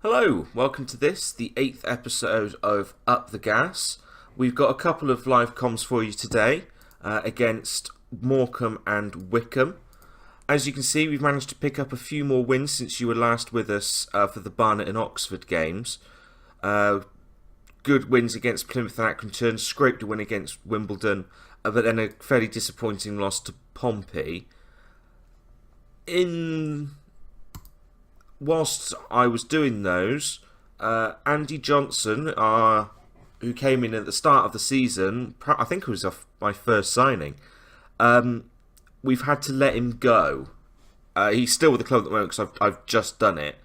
Hello, welcome to this, the 8th episode of Up the Gas. We've got a couple of live comms for you today against Morecambe and Wycombe. As you can see, we've managed to pick up a few more wins since you were last with us for the Barnet and Oxford games. Good wins against Plymouth and Accrington, scraped a win against Wimbledon, but then a fairly disappointing loss to Pompey. Whilst I was doing those, Andy Johnson, who came in at the start of the season, I think it was my first signing, we've had to let him go. He's still with the club at the moment because I've just done it,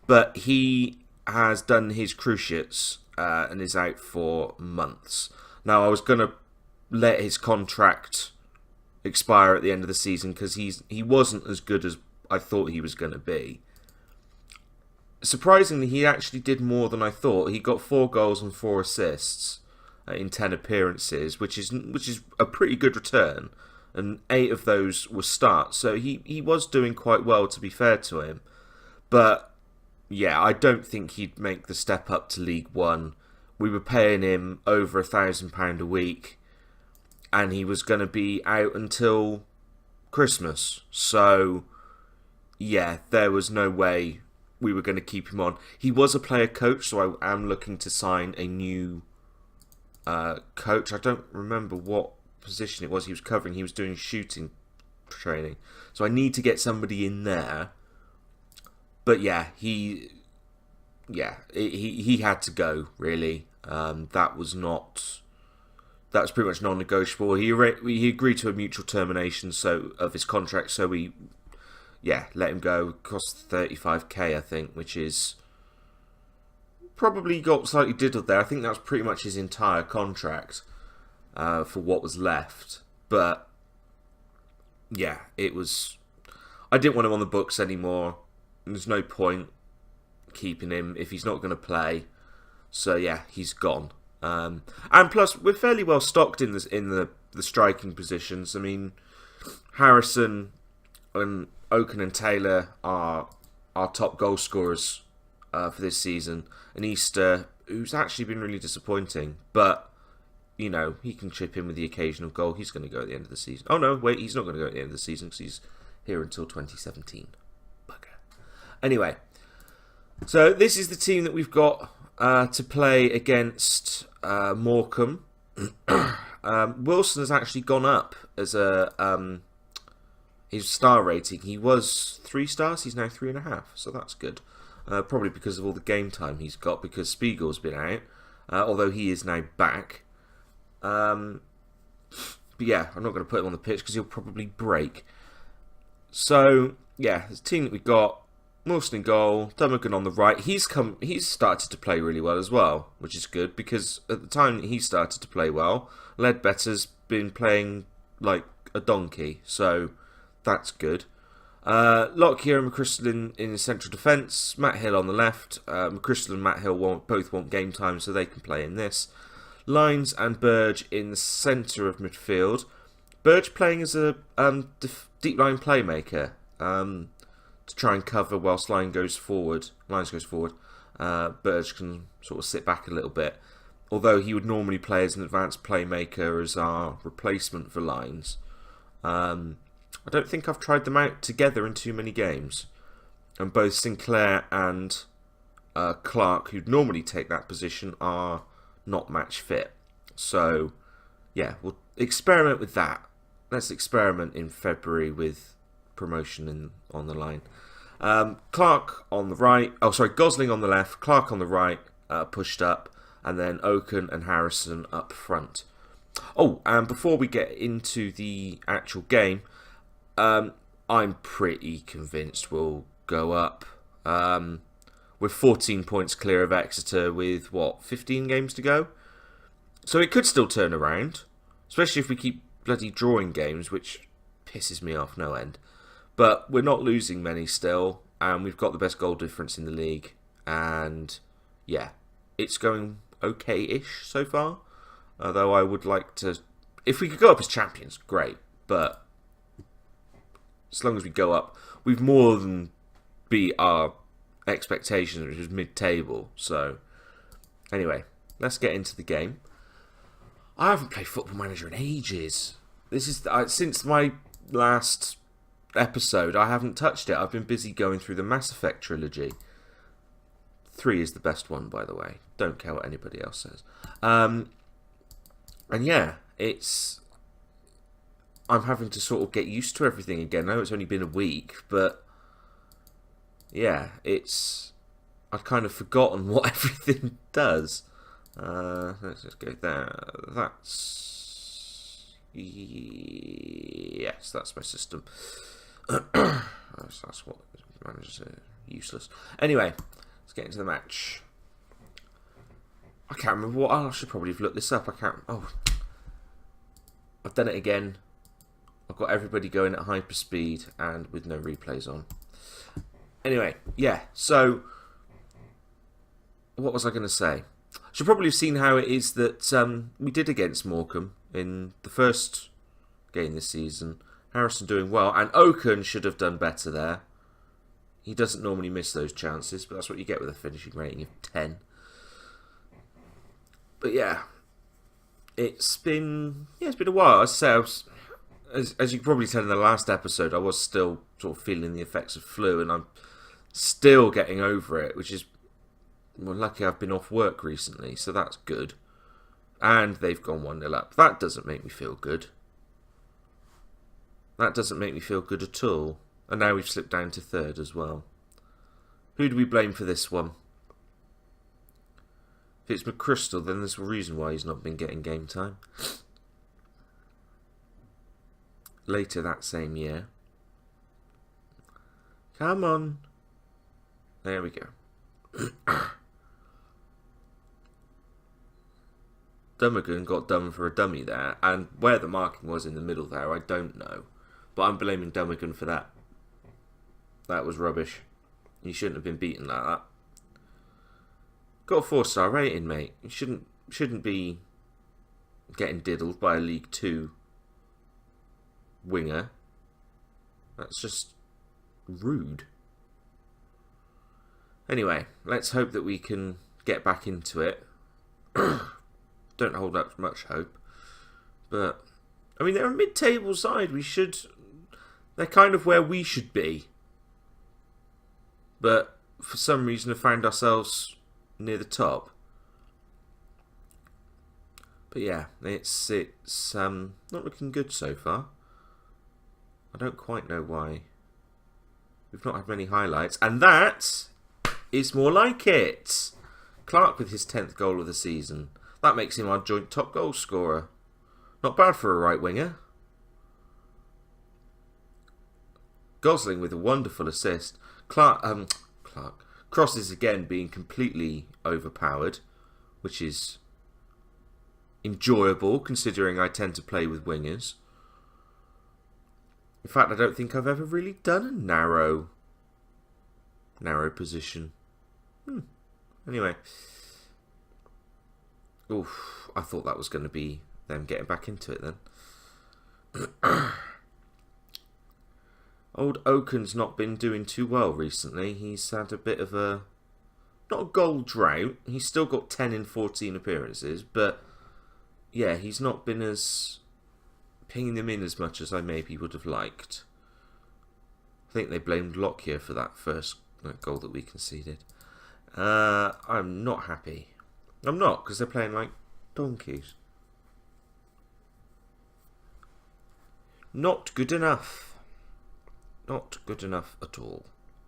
but he has done his cruciates and is out for months. Now, I was going to let his contract expire at the end of the season because he wasn't as good as I thought he was going to be. Surprisingly, he actually did more than I thought. He got 4 goals and 4 assists in 10 appearances, which is a pretty good return, and 8 of those were starts. So he was doing quite well, to be fair to him. But yeah, I don't think he'd make the step up to League One. We were paying him over £1,000 a week, and he was going to be out until Christmas. So yeah, there was no way we were going to keep him on. He was a player coach, so I am looking to sign a new coach. I don't remember what position it was he was covering. He was doing shooting training. So I need to get somebody in there. But yeah, he had to go, really. That was pretty much non-negotiable. He agreed to a mutual termination of his contract, so we let him go. It cost 35k, I think, which is probably got slightly diddled there. I think that was pretty much his entire contract for what was left. But yeah, it was. I didn't want him on the books anymore. There's no point keeping him if he's not going to play. So yeah, he's gone. And plus, we're fairly well stocked in the striking positions. I mean, Harrison and Oaken and Taylor are our top goal scorers for this season. And Easter, who's actually been really disappointing, but you know, he can chip in with the occasional goal. He's going to go at the end of the season. Oh no, wait, he's not going to go at the end of the season because he's here until 2017. Bugger. Anyway, so this is the team that we've got to play against Morecambe. Wilson has actually gone up as his star rating. He was 3 stars, he's now 3.5, so that's good. Probably because of all the game time he's got, because Spiegel's been out, although he is now back. But yeah, I'm not going to put him on the pitch because he'll probably break. So yeah, the team that we got: Wilson in goal, Dummigan on the right. He's started to play really well as well, which is good because at the time he started to play well, Ledbetter's been playing like a donkey, so that's good. Lockyer and McChrystal in central defence, Matt Hill on the left. McChrystal and Matt Hill both want game time, so they can play in this. Lines and Burge in the centre of midfield. Burge playing as a deep line playmaker to try and cover whilst Lines goes forward. Burge can sort of sit back a little bit, although he would normally play as an advanced playmaker as our replacement for Lines. I don't think I've tried them out together in too many games. And both Sinclair and Clark, who'd normally take that position, are not match fit. So, yeah, we'll experiment with that. Let's experiment in February with promotion on the line. Clark on the right. Oh, sorry, Gosling on the left. Clark on the right, pushed up. And then Oaken and Harrison up front. Oh, and before we get into the actual game, I'm pretty convinced we'll go up. We're 14 points clear of Exeter with, 15 games to go? So it could still turn around, especially if we keep bloody drawing games, which pisses me off no end. But we're not losing many still, and we've got the best goal difference in the league. And yeah, it's going okay-ish so far. Although I would like to... If we could go up as champions, great. But as long as we go up, we've more than beat our expectations, which was mid-table. So, anyway, let's get into the game. I haven't played Football Manager in ages. This is since my last episode. I haven't touched it. I've been busy going through the Mass Effect trilogy. 3 is the best one, by the way. Don't care what anybody else says. And yeah, I'm having to sort of get used to everything again. I know it's only been a week, but yeah, I've kind of forgotten what everything does. Let's just go there. Yes, that's my system. That's what managers are useless. Anyway, let's get into the match. I can't remember what. I should probably have looked this up. I can't. Oh, I've done it again. I've got everybody going at hyper speed and with no replays on. Anyway, yeah. So, what was I going to say? Should probably have seen how it is that we did against Morecambe in the first game this season. Harrison doing well, and Oaken should have done better there. He doesn't normally miss those chances, but that's what you get with a finishing rating of 10. But yeah, it's been a while. As I say, as you can probably tell in the last episode, I was still sort of feeling the effects of flu, and I'm still getting over it, which is, well, lucky I've been off work recently, so that's good. And they've gone 1-0 up. That doesn't make me feel good. That doesn't make me feel good at all. And now we've slipped down to 3rd as well. Who do we blame for this one? If it's McChrystal, then there's a reason why he's not been getting game time. Later that same year. Come on. There we go. Dummigan got done for a dummy there, and where the marking was in the middle there, I don't know. But I'm blaming Dummigan for that. That was rubbish. You shouldn't have been beaten like that. Got a 4-star rating, mate. You shouldn't be getting diddled by a League 2 winger. That's just rude. Anyway, let's hope that we can get back into it. Don't hold up much hope. But, I mean, they're a mid-table side. They're kind of where we should be. But, for some reason, have found ourselves near the top. But yeah, it's not looking good so far. I don't quite know why. We've not had many highlights. And that is more like it. Clark with his 10th goal of the season. That makes him our joint top goal scorer. Not bad for a right winger. Gosling with a wonderful assist. Cross is again being completely overpowered, which is enjoyable considering I tend to play with wingers. In fact, I don't think I've ever really done a narrow position. Anyway. Oof, I thought that was going to be them getting back into it then. Old Oaken's not been doing too well recently. He's had a bit of not a goal drought. He's still got 10 in 14 appearances, but yeah, he's not been as pinging them in as much as I maybe would have liked. I think they blamed Lockyer for that first goal that we conceded. I'm not happy. I'm not, because they're playing like donkeys. Not good enough. Not good enough at all.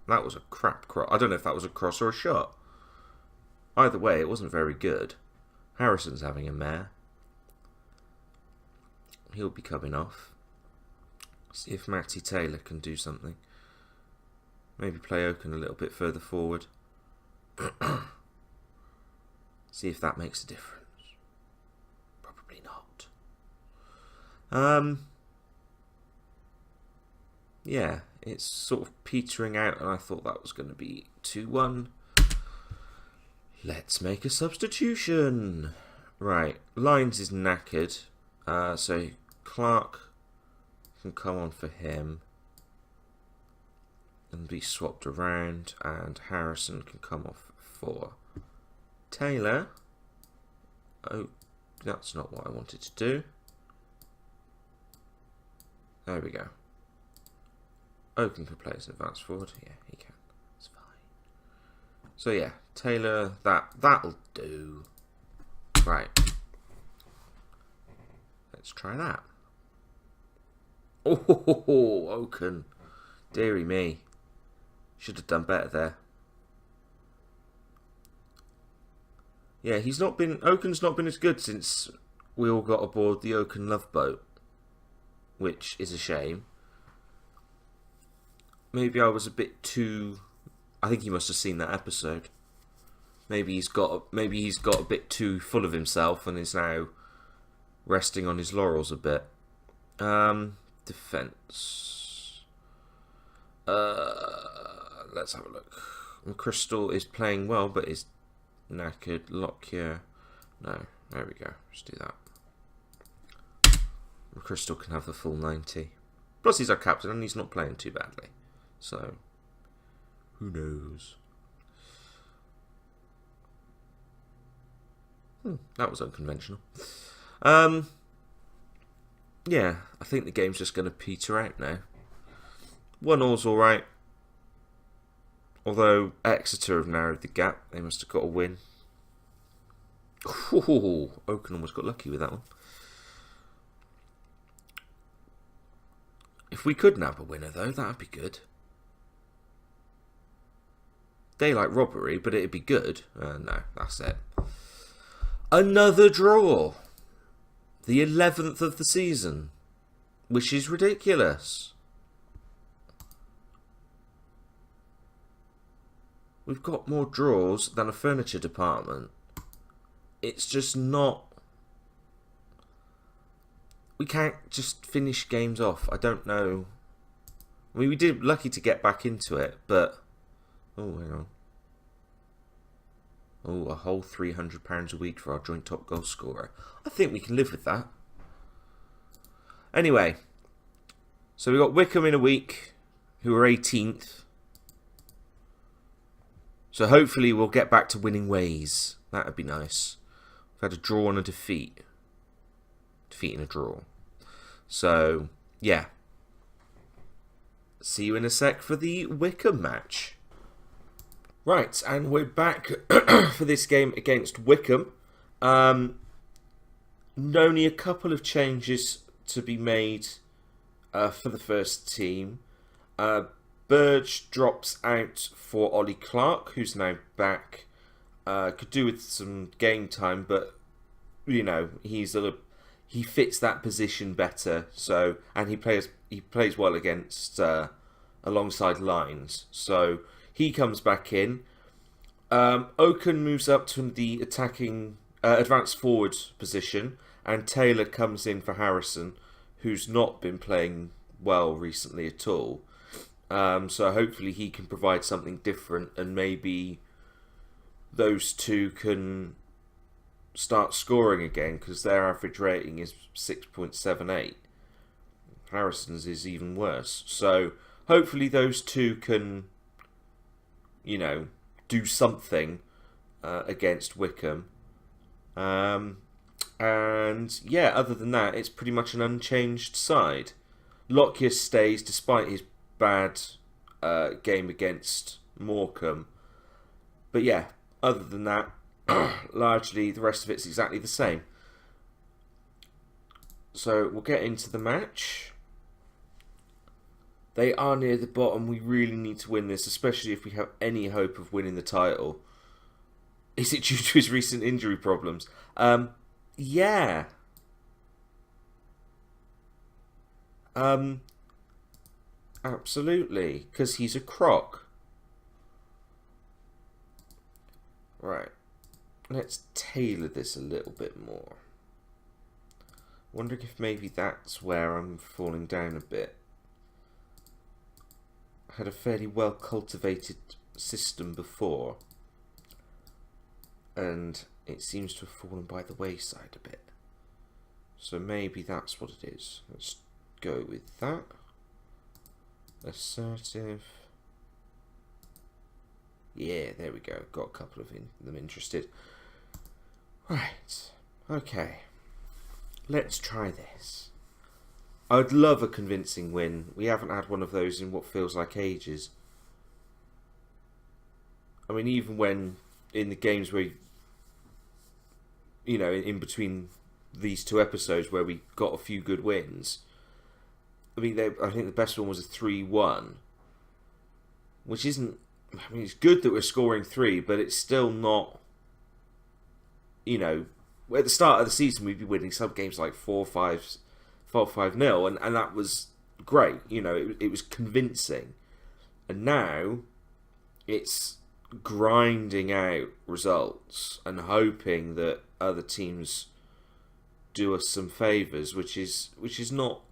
That was a crap cross. I don't know if that was a cross or a shot. Either way, it wasn't very good. Harrison's having a mare. He'll be coming off. See if Matty Taylor can do something. Maybe play Oaken a little bit further forward. See if that makes a difference. Probably not. Yeah, it's sort of petering out, and I thought that was going to be 2-1. Let's make a substitution. Right, Lyons is knackered, so Clark can come on for him. and be swapped around, and Harrison can come off for Taylor. Oh, that's not what I wanted to do. There we go. Oaken can play as an advanced forward. Yeah, he can. It's fine. So yeah, Taylor, that'll do. Right. Let's try that. Oh, Oaken. Deary me. Should have done better there. Yeah, Oaken's not been as good since we all got aboard the Oaken Love Boat, which is a shame. Maybe I was a bit too... I think he must have seen that episode. Maybe he's got a bit too full of himself and is now resting on his laurels a bit. Defense. Let's have a look. Crystal is playing well, but is knackered. Lockyer. No, there we go. Let's do that. Crystal can have the full 90. Plus, he's our captain, and he's not playing too badly. So, who knows? That was unconventional. Yeah, I think the game's just going to peter out now. 1-all's alright. Although Exeter have narrowed the gap, they must have got a win. Ooh, Oaken almost got lucky with that one. If we could nab a winner, though, that'd be good. Daylight robbery, but it'd be good. No, that's it. Another draw. The 11th of the season. Which is ridiculous. We've got more draws than a furniture department. It's just not... We can't just finish games off. I don't know. I mean, we did lucky to get back into it, but... Oh, hang on. Oh, a whole £300 a week for our joint top goal scorer. I think we can live with that. Anyway. So we got Wickham in a week, who are 18th. So hopefully we'll get back to winning ways. That would be nice. We've had a draw and a defeat. Defeat and a draw. So, yeah. See you in a sec for the Wickham match. Right, and we're back for this game against Wickham. Only a couple of changes to be made for the first team. Burge drops out for Ollie Clark, who's now back. Could do with some game time, but you know he fits that position better. So, and he plays well against alongside lines. So he comes back in. Oaken moves up to the attacking advanced forward position, and Taylor comes in for Harrison, who's not been playing well recently at all. So hopefully he can provide something different, and maybe those two can start scoring again, because their average rating is 6.78. Harrison's is even worse. So hopefully those two can, you know, do something against Wickham. And yeah, other than that, it's pretty much an unchanged side. Lockyer stays despite his bad game against Morecambe. But yeah, other than that, largely the rest of it's exactly the same. So we'll get into the match. They are near the bottom. We really need to win this, especially if we have any hope of winning the title. Is it due to his recent injury problems? Yeah. Absolutely, because he's a croc. Right. Let's tailor this a little bit more. Wondering if maybe that's where I'm falling down a bit. I had a fairly well cultivated system before, and it seems to have fallen by the wayside a bit. So maybe that's what it is. Let's go with that. Assertive. Yeah, there we go. Got a couple of them interested. Right. Okay. Let's try this. I'd love a convincing win. We haven't had one of those in what feels like ages. I mean, even when in the games where, you know, in between these two episodes where we got a few good wins, I mean, I think the best one was a 3-1, which isn't. I mean, it's good that we're scoring 3, but it's still not. You know, at the start of the season, we'd be winning some games like 4-5, 4-5-0, and that was great. You know, it was convincing, and now it's grinding out results and hoping that other teams do us some favours, which is not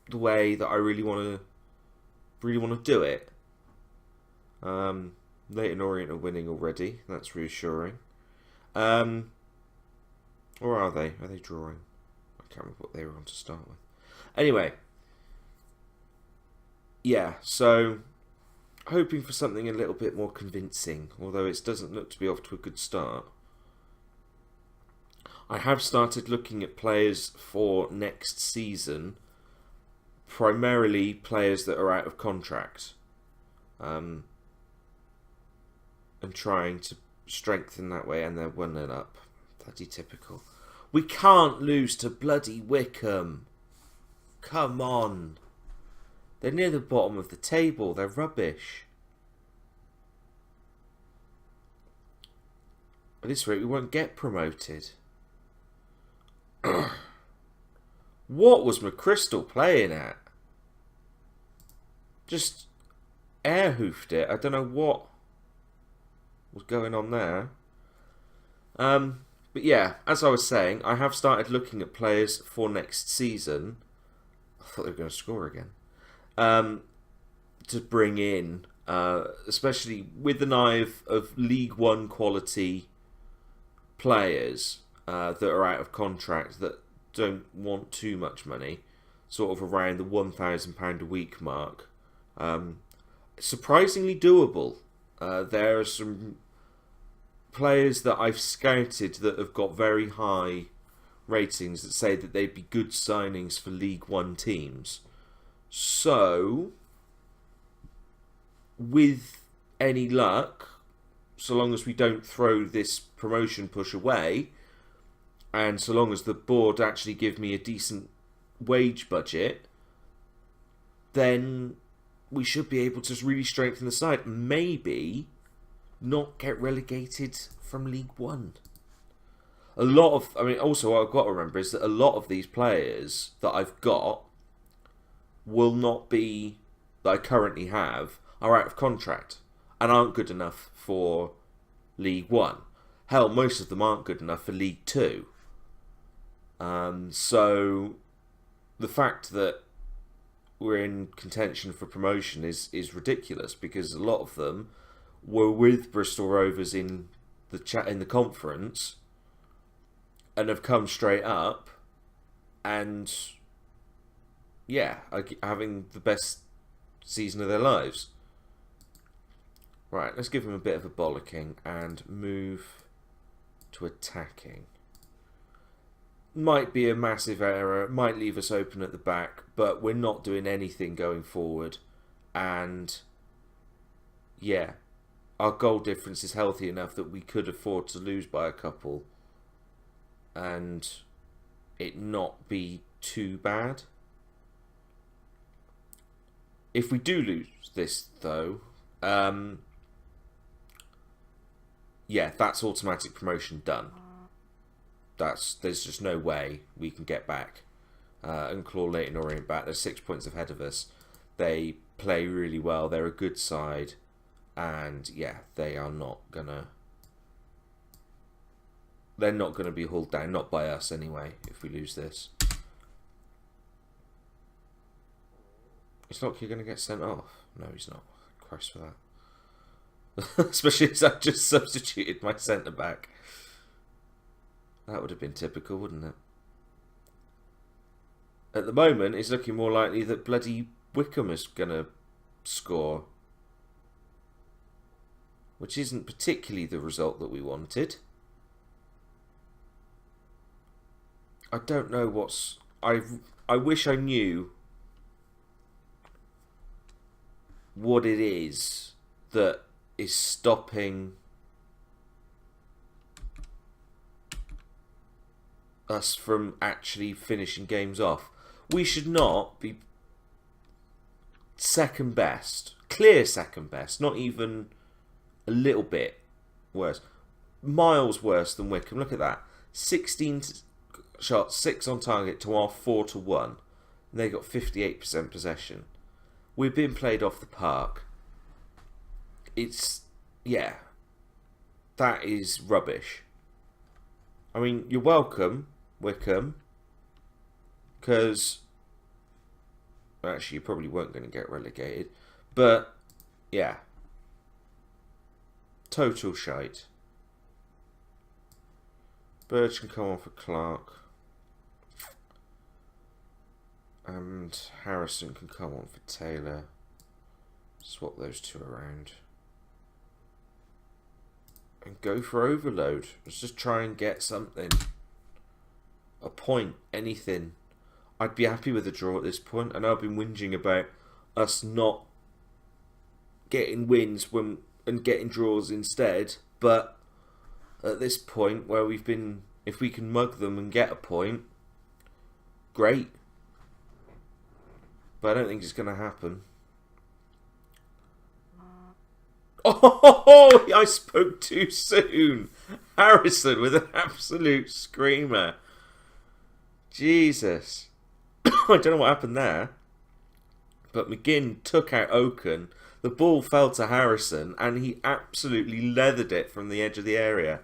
the way that I really want to do it. Leyton Orient are winning already. That's reassuring. Or are they? Are they drawing? I can't remember what they were on to start with. Anyway, yeah. So hoping for something a little bit more convincing, although it doesn't look to be off to a good start. I have started looking at players for next season, primarily players that are out of contract, and trying to strengthen that way, and they're 1-0 up. Bloody typical. We can't lose to bloody Wickham. Come on. They're near the bottom of the table. They're rubbish. At this rate, we won't get promoted. What was McChrystal playing at? Just air hoofed it. I don't know what was going on there. But yeah, as I was saying, I have started looking at players for next season. I thought they were going to score again. To bring in, especially with an eye of League One quality players that are out of contract that don't want too much money, sort of around the £1,000 a week mark. Surprisingly doable. There are some players that I've scouted that have got very high ratings that say that they'd be good signings for League One teams. So, with any luck, so long as we don't throw this promotion push away, and so long as the board actually give me a decent wage budget, then we should be able to really strengthen the side. Maybe not get relegated from League One. Also what I've got to remember is that a lot of these players that I've got will not be, that I currently have, are out of contract and aren't good enough for League One. Hell, most of them aren't good enough for League Two. So the fact that we're in contention for promotion is ridiculous, because a lot of them were with Bristol Rovers in the conference and have come straight up and are having the best season of their lives. Right, let's give them a bit of a bollocking and move to attacking. Might be a massive error, might leave us open at the back, but we're not doing anything going forward. And yeah, our goal difference is healthy enough that we could afford to lose by a couple and it not be too bad. If we do lose this, though, that's automatic promotion done. There's just no way we can get back and claw Leyton Orient back. They're 6 points ahead of us. They play really well. They're a good side, and they are not gonna. They're not gonna be hauled down. Not by us anyway. If we lose this, it's not like you're gonna get sent off. No, he's not. Christ for that. Especially as I just substituted my centre back. That would have been typical, wouldn't it? At the moment, it's looking more likely that bloody Wickham is going to score. which isn't particularly the result that we wanted. I don't know what's... I wish I knew what it is that is stopping us from actually finishing games off. We should not be second best, clear second best, not even a little bit worse, miles worse than Wycombe. Look at that, 16 shots, 6 on target to our 4 to 1. They got 58% possession. We've been played off the park. It's, yeah, that is rubbish. I mean, you're welcome, Wycombe, because actually you probably weren't going to get relegated, but yeah, total shite. Birch can come on for Clark, and Harrison can come on for Taylor. Swap those two around and go for overload. Let's just try and get something. A point, anything. I'd be happy with a draw at this point. I know I've been whinging about us not getting wins and getting draws instead, but at this point where we've been, if we can mug them and get a point, great. But I don't think it's going to happen. Oh, I spoke too soon. Harrison with an absolute screamer. Jesus. I don't know what happened there. But McGinn took out Oaken. The ball fell to Harrison and he absolutely leathered it from the edge of the area.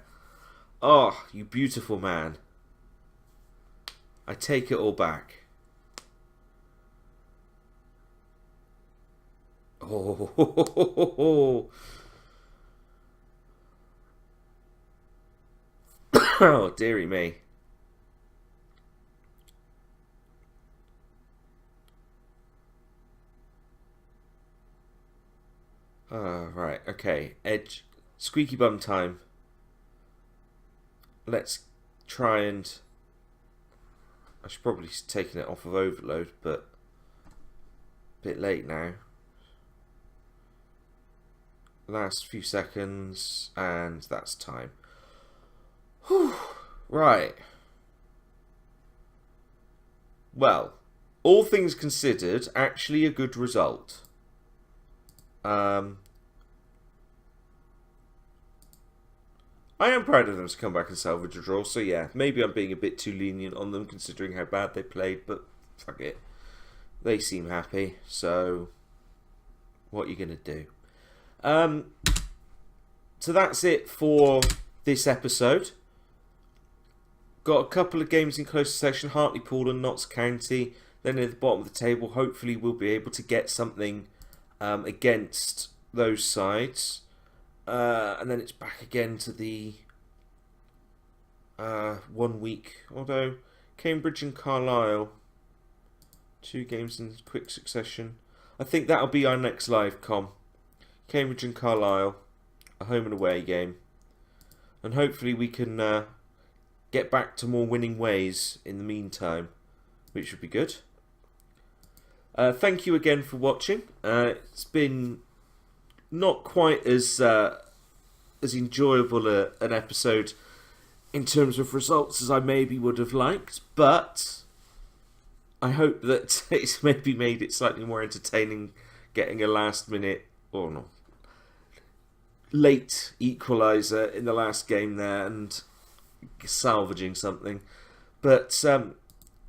Oh, you beautiful man. I take it all back. Oh, oh, dearie me. Right, okay. Edge, squeaky bum time. Let's try and... I should probably have taken it off of overload, but a bit late now. Last few seconds, and that's time. Whew. Right. Well, all things considered, actually a good result. I am proud of them to come back and salvage a draw, so yeah, maybe I'm being a bit too lenient on them considering how bad they played, but fuck it. They seem happy, so what are you going to do? So that's it for this episode. Got a couple of games in close succession, Hartlepool and Notts County. Then at the bottom of the table, hopefully we'll be able to get something against those sides. And then it's back again to the 1 week. Although Cambridge and Carlisle, 2 games in quick succession. I think that'll be our next live com. Cambridge and Carlisle, a home and away game. And hopefully we can get back to more winning ways in the meantime, which would be good. Thank you again for watching. It's been not quite as enjoyable an episode in terms of results as I maybe would have liked, but I hope that it's maybe made it slightly more entertaining, getting a last minute, or no, late equaliser in the last game there and salvaging something. But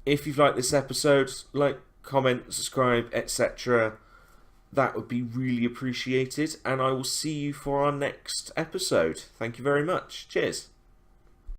if you've liked this episode, like, comment, subscribe, etc. That would be really appreciated, and I will see you for our next episode. Thank you very much. Cheers.